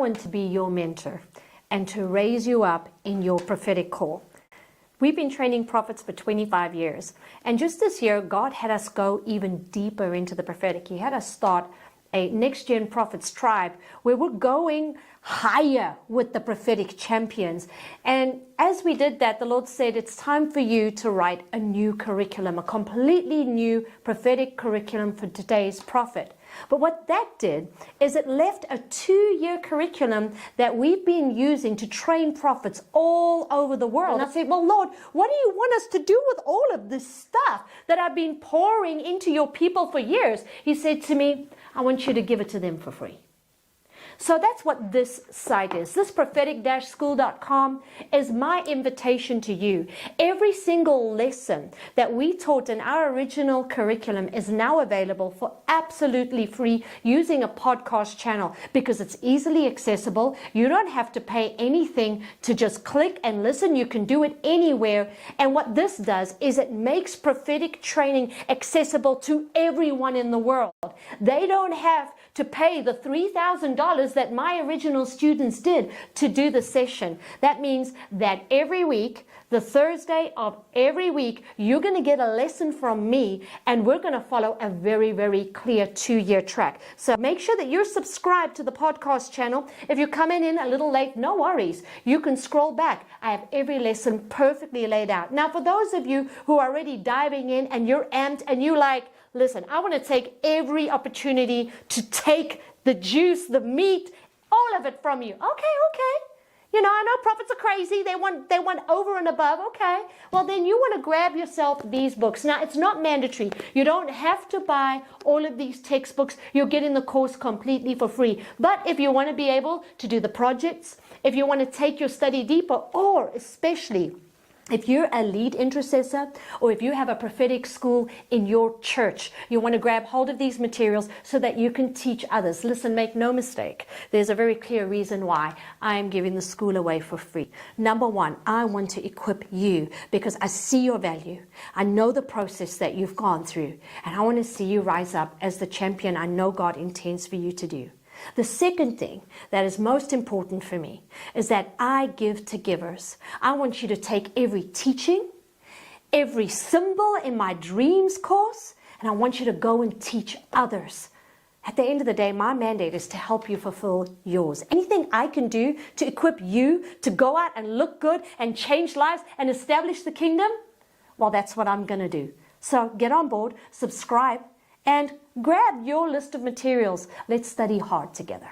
want to be your mentor and to raise you up in your prophetic call. We've been training prophets for 25 years. And just this year, God had us go even deeper into the prophetic. He had us start a next-gen prophets tribe where we're going higher with the prophetic champions. And as we did that, the Lord said, it's time for you to write a new curriculum, a completely new prophetic curriculum for today's prophet. But what that did is it left a 2-year curriculum that we've been using to train prophets all over the world. And I said, well, Lord, what do you want us to do with all of this stuff that I've been pouring into your people for years? He said to me, I want you to give it to them for free. So that's what this site is. This prophetic-school.com is my invitation to you. Every single lesson that we taught in our original curriculum is now available for absolutely free using a podcast channel because it's easily accessible. You don't have to pay anything to just click and listen. You can do it anywhere. And what this does is it makes prophetic training accessible to everyone in the world. They don't have to pay the $3,000 that my original students did to do the session. That means that every week, the Thursday of every week, you're going to get a lesson from me, and we're going to follow a very, very clear 2-year track. So make sure that you're subscribed to the podcast channel. If you're coming in a little late, no worries. You can scroll back. I have every lesson perfectly laid out. Now, for those of you who are already diving in and you're amped and you like, listen, I want to take every opportunity to take the juice, the meat, all of it from you. Okay. You know, I know prophets are crazy. They want over and above. Okay. Well, then you want to grab yourself these books. Now, it's not mandatory. You don't have to buy all of these textbooks. You're getting the course completely for free. But if you want to be able to do the projects, if you want to take your study deeper, or especially if you're a lead intercessor or if you have a prophetic school in your church, you want to grab hold of these materials so that you can teach others. Listen, make no mistake. There's a very clear reason why I am giving the school away for free. Number one, I want to equip you because I see your value. I know the process that you've gone through, and I want to see you rise up as the champion I know God intends for you to do. The second thing that is most important for me is that I give to givers. I want you to take every teaching, every symbol in my dreams course, and I want you to go and teach others. At the end of the day, my mandate is to help you fulfill yours. Anything I can do to equip you to go out and look good and change lives and establish the kingdom, well, that's what I'm going to do. So get on board, subscribe, and grab your list of materials. Let's study hard together.